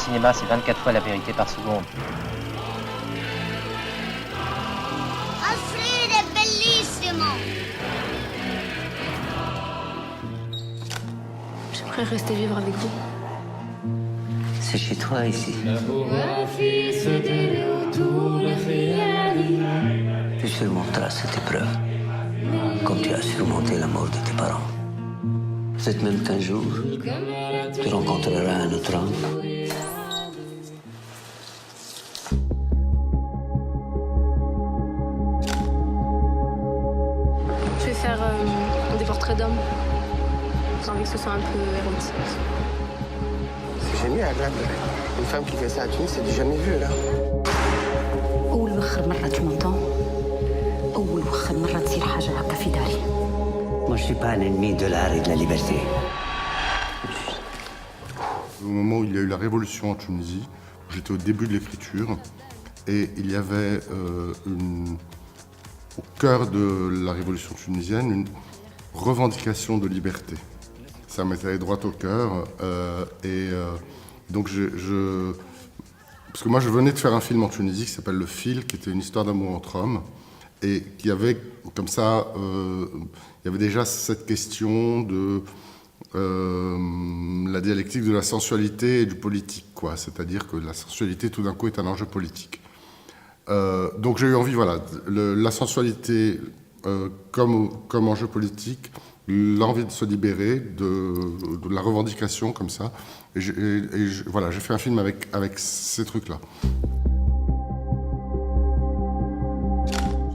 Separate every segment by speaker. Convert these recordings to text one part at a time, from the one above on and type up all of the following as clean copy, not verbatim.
Speaker 1: cinéma, c'est 24 fois la vérité par seconde.
Speaker 2: Alfred è bellissimo!
Speaker 3: J'aimerais rester vivre avec vous.
Speaker 4: C'est chez toi ici. Tu surmonteras cette épreuve, comme tu as surmonté la mort de tes parents. Peut-être même qu'un jour, tu rencontreras un autre homme.
Speaker 3: Je vais faire des portraits d'hommes. J'ai envie que ce soit un peu érotique.
Speaker 5: C'est génial, là. Une femme qui fait ça à Tunis, c'est du jamais vu, là.
Speaker 6: أول وآخر مرة tu m'entends أول وآخر مرة تصير حاجة هكا في داري.
Speaker 4: Moi, je suis pas un ennemi de l'art et de la liberté.
Speaker 7: Au moment où il y a eu la révolution en Tunisie, j'étais au début de l'écriture, et il y avait au cœur de la révolution tunisienne une revendication de liberté. Ça m'était allé droit au cœur, donc parce que moi je venais de faire un film en Tunisie qui s'appelle Le Fil, qui était une histoire d'amour entre hommes, et qui avait comme ça, il y avait déjà cette question de la dialectique de la sensualité et du politique, quoi. C'est-à-dire que la sensualité tout d'un coup est un enjeu politique. Donc j'ai eu envie, voilà, la sensualité comme enjeu politique, l'envie de se libérer de la revendication comme ça. Voilà, j'ai fait un film avec ces trucs-là.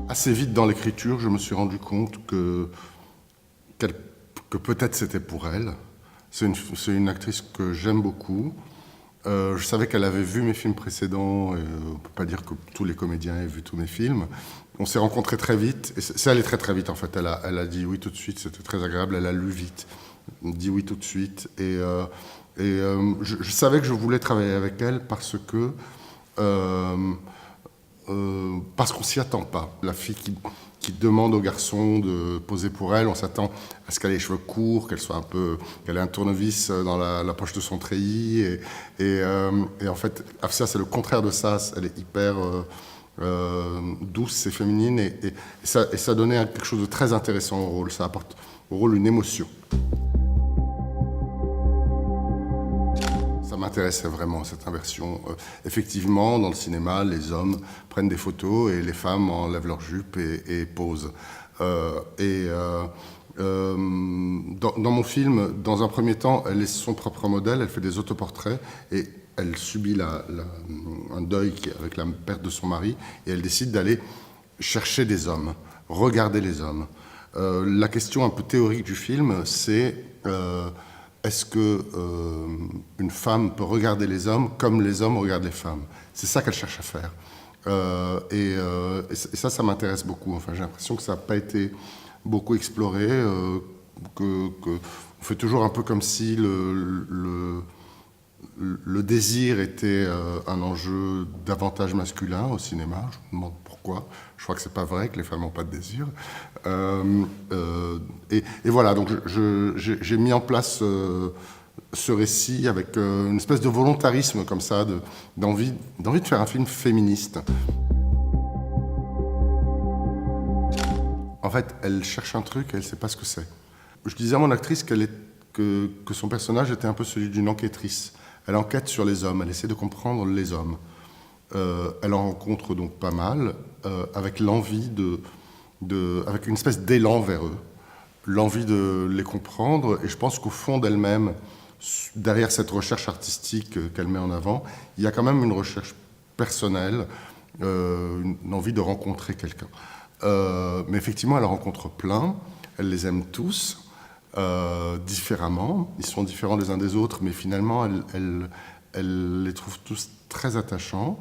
Speaker 7: Assez vite dans l'écriture, je me suis rendu compte que peut-être c'était pour elle. C'est une actrice que j'aime beaucoup. Je savais qu'elle avait vu mes films précédents, et on ne peut pas dire que tous les comédiens aient vu tous mes films. On s'est rencontrés très vite, et c'est allé très très vite en fait. Elle a dit oui tout de suite, c'était très agréable, elle a lu vite, dit oui tout de suite. Je savais que je voulais travailler avec elle parce qu'on s'y attend pas. La fille qui demande au garçon de poser pour elle, on s'attend à ce qu'elle ait les cheveux courts, qu'elle ait un tournevis dans la poche de son treillis, et en fait, Afsia, c'est le contraire de ça. Elle est hyper douce et féminine, et ça donnait quelque chose de très intéressant au rôle. Ça apporte au rôle une émotion. Ça m'intéressait vraiment, cette inversion. Effectivement, dans le cinéma, les hommes prennent des photos et les femmes enlèvent leur jupe et posent. Dans mon film, dans un premier temps, elle est son propre modèle, elle fait des autoportraits et elle subit un deuil avec la perte de son mari, et elle décide d'aller chercher des hommes, regarder les hommes. La question un peu théorique du film, c'est est-ce qu'une femme peut regarder les hommes comme les hommes regardent les femmes? C'est ça qu'elle cherche à faire. Et ça m'intéresse beaucoup. Enfin, j'ai l'impression que ça n'a pas été beaucoup exploré, on fait toujours un peu comme si le désir était un enjeu davantage masculin au cinéma. Je me demande pourquoi. Je crois que c'est pas vrai que les femmes n'ont pas de désir. Et voilà, donc j'ai mis en place ce récit avec une espèce de volontarisme comme ça, d'envie de faire un film féministe. En fait, elle cherche un truc et elle ne sait pas ce que c'est. Je disais à mon actrice que son personnage était un peu celui d'une enquêtrice. Elle enquête sur les hommes, elle essaie de comprendre les hommes. Elle en rencontre donc pas mal, avec l'envie avec une espèce d'élan vers eux, l'envie de les comprendre. Et je pense qu'au fond d'elle-même, derrière cette recherche artistique qu'elle met en avant, il y a quand même une recherche personnelle, une envie de rencontrer quelqu'un. Mais effectivement, elle en rencontre plein, elle les aime tous, différemment. Ils sont différents les uns des autres, mais finalement, elle les trouve tous très attachants.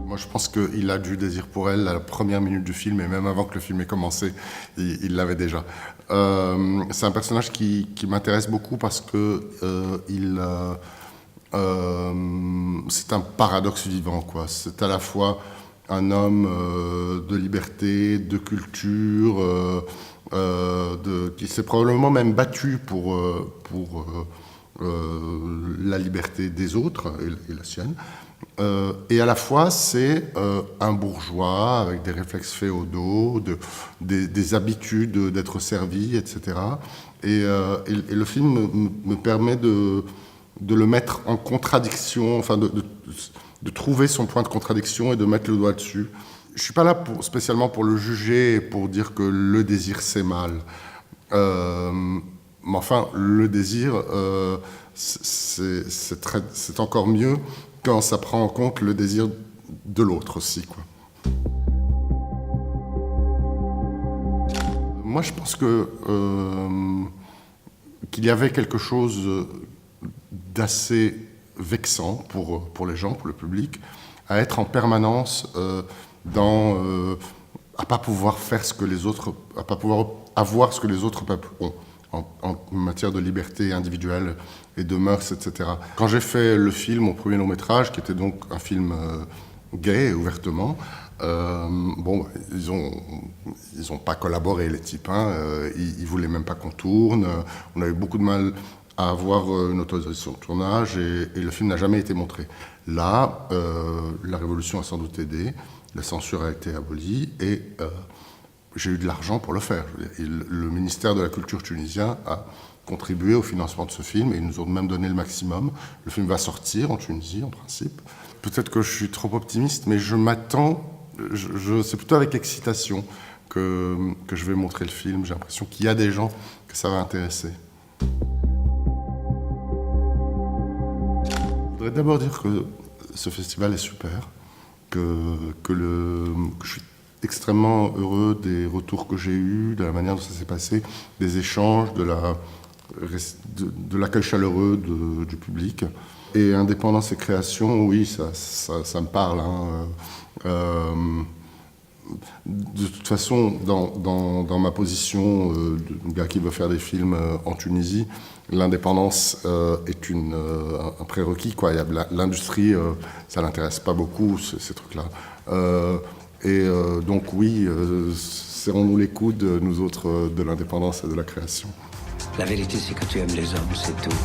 Speaker 7: Moi, je pense qu'il a du désir pour elle à la première minute du film, et même avant que le film ait commencé, il l'avait déjà. C'est un personnage qui m'intéresse beaucoup parce que c'est un paradoxe vivant, quoi. C'est à la fois un homme de liberté, de culture, qui s'est probablement même battu pour la liberté des autres et la sienne. Et à la fois, c'est un bourgeois avec des réflexes féodaux, des habitudes d'être servi, etc. Et le film me permet de le mettre en contradiction, enfin de trouver son point de contradiction et de mettre le doigt dessus. Je ne suis pas là spécialement pour le juger et pour dire que le désir c'est mal. Mais enfin, le désir, c'est encore mieux quand ça prend en compte le désir de l'autre aussi, quoi. Moi, je pense qu'il y avait quelque chose d'assez vexant pour les gens, pour le public, à être en permanence à pas pouvoir faire ce que les autres, à pas pouvoir avoir ce que les autres peuples ont en matière de liberté individuelle et de mœurs, etc. Quand j'ai fait le film, mon premier long métrage, qui était donc un film gay, ouvertement, bon, ils ont pas collaboré, les types, hein, ils voulaient même pas qu'on tourne, on avait beaucoup de mal à avoir une autorisation de tournage et le film n'a jamais été montré. Là, la révolution a sans doute aidé, la censure a été abolie et j'ai eu de l'argent pour le faire. Le ministère de la Culture tunisien a contribué au financement de ce film et ils nous ont même donné le maximum. Le film va sortir en Tunisie, en principe. Peut-être que je suis trop optimiste, mais je m'attends, c'est plutôt avec excitation que je vais montrer le film. J'ai l'impression qu'il y a des gens que ça va intéresser. Je voudrais d'abord dire que ce festival est super, que je suis extrêmement heureux des retours que j'ai eus, de la manière dont ça s'est passé, des échanges, de l'accueil chaleureux du public. Et indépendance et création, oui, ça me parle. Hein. De toute façon, dans ma position de gars qui veut faire des films en Tunisie, l'indépendance est un prérequis, quoi. L'industrie, ça l'intéresse pas beaucoup, ces trucs-là. Donc oui, serrons-nous les coudes, nous autres, de l'indépendance et de la création.
Speaker 4: La vérité, c'est que tu aimes les hommes, c'est tout.